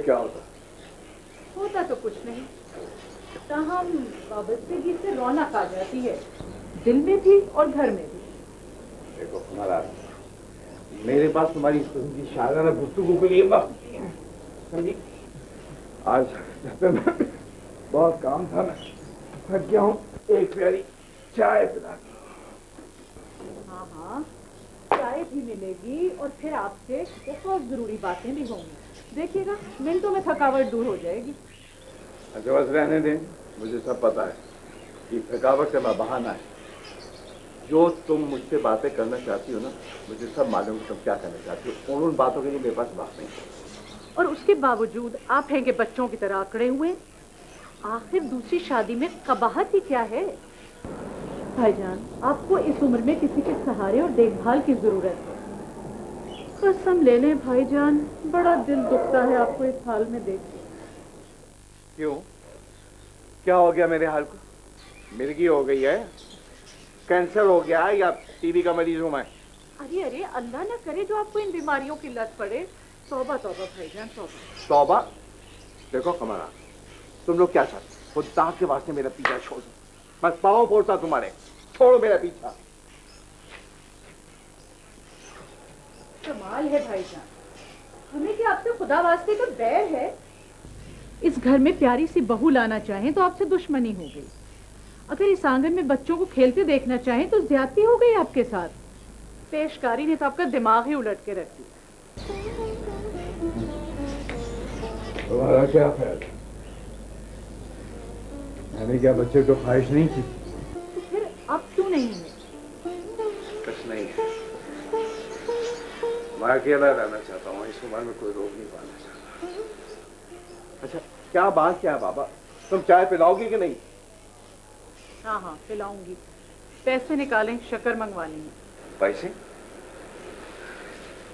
क्या होता? होता तो कुछ नहीं, ताहम वाबस्तगी से रौनक आ जाती है, दिल में भी और घर में भी। देखो हमारा, मेरे पास तुम्हारी इस किस्म की शायराना गुफ्तगू के लिए वक्त नहीं है, समझी? आज बहुत काम था, मैं थक गया हूँ, एक प्यारी चाय पिला दो। हाँ हाँ, चाय भी मिलेगी और फिर आपसे बहुत जरूरी बातें भी होंगी। देखिएगा मिनटों में थकावट दूर हो जाएगी। अच्छा बस रहने दें, मुझे सब पता है कि थकावट का बहाना है। जो तुम मुझसे बातें करना चाहती हो ना, मुझे सब मालूम तुम क्या करना चाहती हो, उन बातों के लिए मेरे पास वक्त नहीं। और उसके बावजूद आप हैं कि बच्चों की तरह अकड़े हुए। आखिर दूसरी शादी में कबाहत ही क्या है? भाईजान, आपको इस उम्र में किसी के सहारे और देखभाल की जरूरत है। कसम ले लें भाईजान, बड़ा दिल दुखता है आपको इस हाल में देख के। क्यों? क्या हो गया मेरे हाल को? मिर्गी हो गई है, कैंसर हो गया है, या टीबी का मरीज हूं मैं? अरे अरे, अल्लाह ना करे जो आपको इन बीमारियों की लत पड़े। तौबा तौबा भाईजान, तौबा तौबा। देखो कमरा, तुम लोग क्या चाहते हो? खुदा के वास्ते मेरा पीछा छोड़ दो, मैं पाँव फोड़ता तुम्हारे। छोड़ो मेरा पीछा। कमाल है भाईजान, हमें क्या आपसे खुदा वास्ते का बैर है? इस घर में प्यारी सी बहू लाना चाहें तो आपसे दुश्मनी हो गई। अगर इस आंगन में बच्चों को खेलते देखना चाहें तो ज्यादती हो गई आपके साथ। पेशकारी ने तो आपका दिमाग ही उलट के रख दिया। तुम्हारा क्या ख्याल है? मैंने क्या बच्चे को ख्वाहिश नहीं की? तो फिर अब क्यों नहीं है? कुछ नहीं है, मैं अकेला रहना चाहता हूँ, इस उम्र में कोई रोक नहीं पाना चाहता। अच्छा क्या बात क्या है बाबा, तुम चाय पिलाओगी कि नहीं? हाँ हाँ पिलाऊंगी, पैसे निकालें, शक्कर मंगवानी है। पैसे?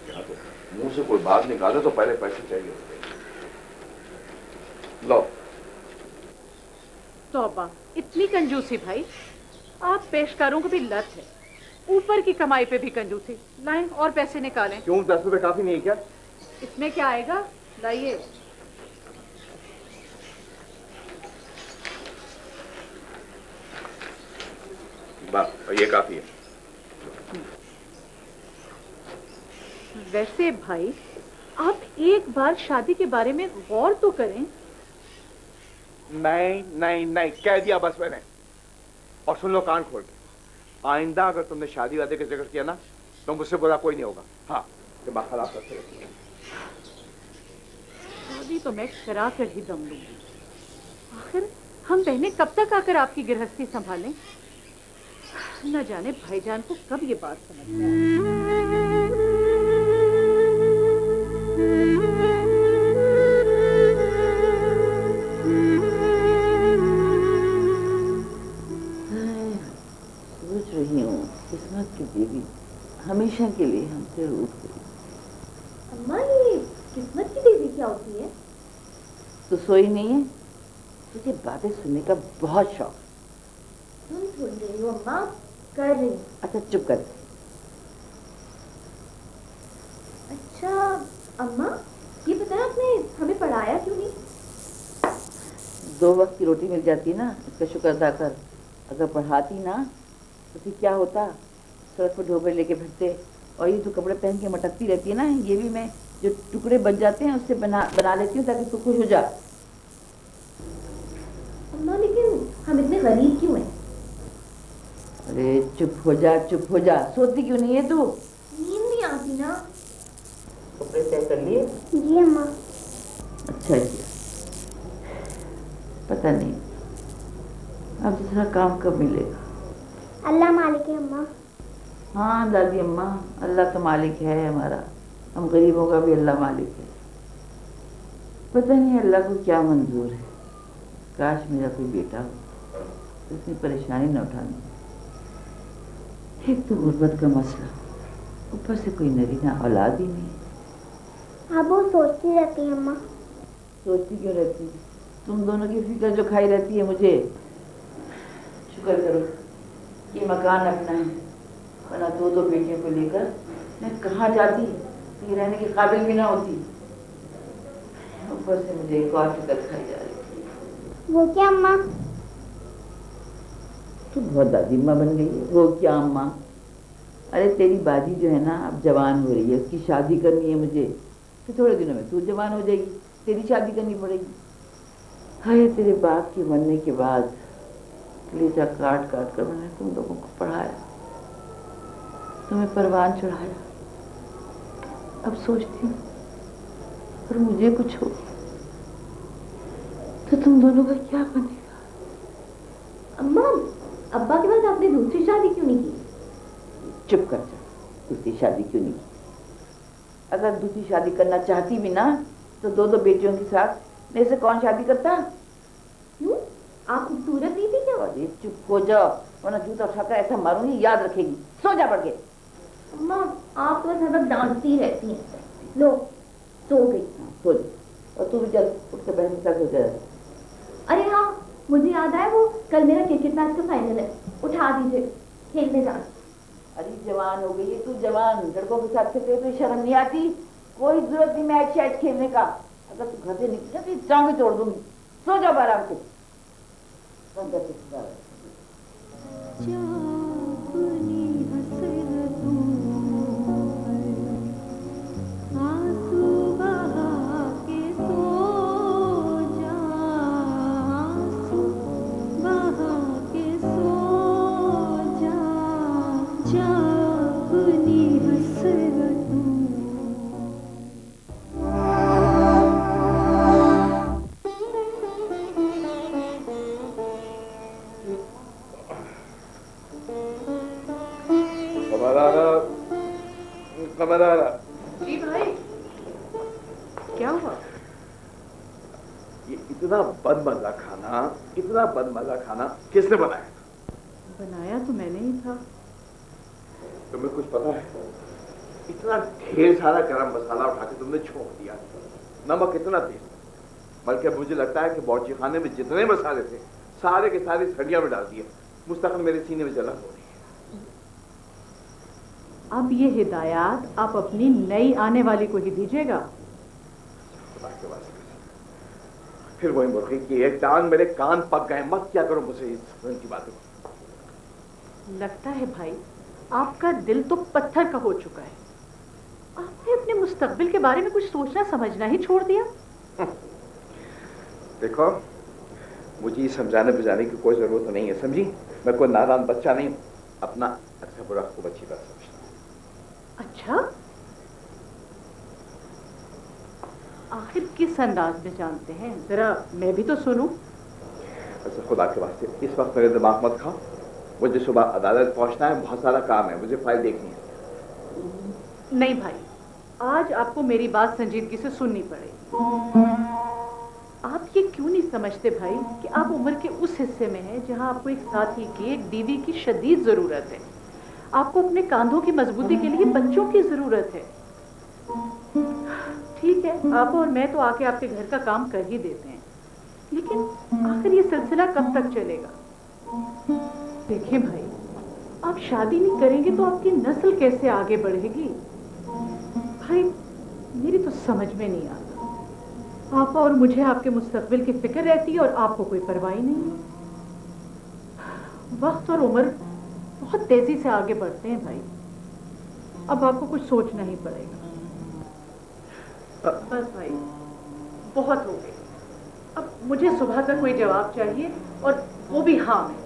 क्या तो मुंह से कोई बात निकाले तो पहले पैसे चाहिए होते। लो। तौबा, इतनी कंजूसी भाई, आप पेशकारों को भी लत है, ऊपर की कमाई पे भी कंजूसी। लाएं और पैसे निकालें। क्यों, 10 रुपए काफी नहीं है क्या? इसमें क्या आएगा, लाइए। वाह, ये काफी है। वैसे भाई, आप एक बार शादी के बारे में गौर तो करें। नहीं नहीं नहीं, कह दिया बस मैंने। और सुन लो कान खोल के, आइंदा अगर तुमने शादी वादे का जिक्र किया ना, तो मुझसे बुरा कोई नहीं होगा। हाँ, दिमाग खराब करते रहिए। शादी तो मैं करा कर ही दम लूंगी। आखिर हम बहनें कब तक आकर आपकी गृहस्थी संभालें? न जाने भाईजान को कब ये बात समझ में आए। सोच रही हूँ किस्मत की देवी हमेशा के लिए हमसे रूठ गई। अम्मा, ये किस्मत की देवी क्या होती है? तो सोई नहीं है? तुझे बातें सुनने का बहुत शौक। सुन रही हूँ अम्मा, कर रही हूँ। अच्छा चुप कर। अच्छा अम्मा, ये बताया आपने हमें पढ़ाया क्यों नहीं? 2 वक्त की रोटी मिल जाती ना, इसका शुक्र अदा कर। अगर पढ़ाती ना तो फिर क्या होता? सड़क पर ढोबे लेके फिरते, और ये जो कपड़े पहन के मटकती रहती है ना, ये भी मैं जो टुकड़े बन जाते हैं उससे बना लेती हूँ ताकि तू खुश हो जा। अम्मा, लेकिन हम इतने गरीब क्यों हैं? अरे चुप हो जा, चुप हो जा। सोती क्यों नहीं है तू? नींद नहीं आती ना। कपड़े तय कर लिए? जी अम्मा। अच्छा जी, पता नहीं अब दूसरा काम कब मिलेगा। अल्लाह मालिक है अम्मा। हाँ दादी अम्मा, अल्लाह तो मालिक है हमारा, हम गरीबों का भी अल्लाह मालिक है। पता नहीं अल्लाह को क्या मंजूर है। काश मेरा कोई बेटा हो तो इतनी परेशानी न उठानी। एक तो गुर्बत का मसला, ऊपर से कोई नरीना औलाद ही नहीं। आप वो सोचती रहती हैं अम्मा। सोचती क्यों रहती? तुम दोनों की फिक्र जो खाई रहती है मुझे। शुक्र करो कि मकान अपना है, वरना 2 बेटियों को लेकर मैं कहाँ जाती, ये रहने के काबिल भी ना होती। ऊपर से मुझे एक और फिक्र खाई जा रही। वो क्या अम्मा? तू बहुत दादी माँ बन गई है। वो क्या अम्मा? अरे तेरी बाजी जो है ना अब जवान हो रही है, उसकी शादी करनी है मुझे। तो थोड़े दिनों में तू जवान हो जाएगी, तेरी शादी करनी पड़ेगी। हाय तेरे बाप के मरने के बाद कलेजा काट काट कर मैंने तुम लोगों को पढ़ाया, तुम्हें परवान चढ़ाया। अब सोचती हूँ और मुझे कुछ हो तो तुम दोनों का क्या बनेगा? अम्मा, अब्बा के बाद आपने दूसरी शादी क्यों नहीं की? चुप कर जा। दूसरी शादी क्यों नहीं की? अगर दूसरी शादी करना चाहती भी ना तो दो दो बेटियों के साथ मेरे से कौन शादी करता? क्यों? आप खूबसूरत नहीं थी क्या? अरे चुप हो जाओ, वरना जूता उठाकर ऐसा मारूंगी याद रखेगी। सो जा पड़ के। अम्मा, आप तो हर वक्त डांटती रहती हैं। लो, सो गई। सो जा, और तू भी चल उठ के बहन के साथ हो जाए। अरे हाँ, मुझे याद आया, वो कल मेरा क्रिकेट मैच का फाइनल है, उठा दीजिए, खेलने जाना। अरे जवान हो गई है तू, जवान लड़कों के साथ खेलते तो शर्म नहीं आती? कोई जरूरत नहीं मैच शैच खेलने का। अगर तू घर से निकल जाती टांगे तोड़ दूंगी। सो जाओ आराम से। जी भाई, क्या हुआ? ये इतना बदमजा खाना किसने बनाया? बनाया तो मैंने ही था। तुम्हें कुछ पता है? इतना ढेर सारा गरम मसाला उठा के तुमने छोड़ दिया, नमक इतना तेज, बल्कि मुझे लगता है कि बावर्ची खाने में जितने मसाले थे सारे के सारे हड्डियां में डाल दिए। मुस्तकिल मेरे सीने में जलन हो रही है। अब ये हिदायत आप अपनी नई आने वाली को ही दीजिएगा। फिर वही मुर्गी की एक टांग मेरे कान पक गए। मत क्या करो मुझे इस की बातों। लगता है भाई आपका दिल तो पत्थर का हो चुका है। आपने अपने मुस्तकबिल के बारे में कुछ सोचना समझना ही छोड़ दिया। देखो, मुझे समझाने बुझाने की कोई जरूरत नहीं है, समझी? मैं कोई नादान बच्चा नहीं हूं। अपना अच्छा बुरा खूब अच्छी बात समझता। अच्छा, आखिर किस अंदाज में जानते हैं? जरा मैं भी तो सुनूं। अच्छा खुदा के वास्ते इस वक्त मेरे दिमाग मत खाओ। मुझे सुबह अदालत पहुंचना है, बहुत सारा काम है, मुझे फाइल देखनी है। नहीं भाई, आज आपको मेरी बात संजीदगी से सुननी पड़ेगी। आप ये क्यों नहीं समझते भाई कि आप उम्र के उस हिस्से में हैं जहां आपको एक साथी की, एक बीवी की शदीद जरूरत है। आपको अपने कांधों की मजबूती के लिए बच्चों की जरूरत है। ठीक है, आप और मैं तो आके आपके घर का काम कर ही देते हैं, लेकिन आखिर ये सिलसिला कब तक चलेगा? देखें भाई, आप शादी नहीं करेंगे तो आपकी नस्ल कैसे आगे बढ़ेगी? भाई मेरी तो समझ में नहीं आता। पापा और मुझे आपके मुस्तकबिल की फिक्र रहती है और आपको कोई परवाह नहीं है। वक्त और उम्र बहुत तेजी से आगे बढ़ते हैं भाई। अब आपको कुछ सोचना ही पड़ेगा। बस भाई, बहुत हो गया। अब मुझे सुबह तक कोई जवाब चाहिए, और वो भी हाँ में।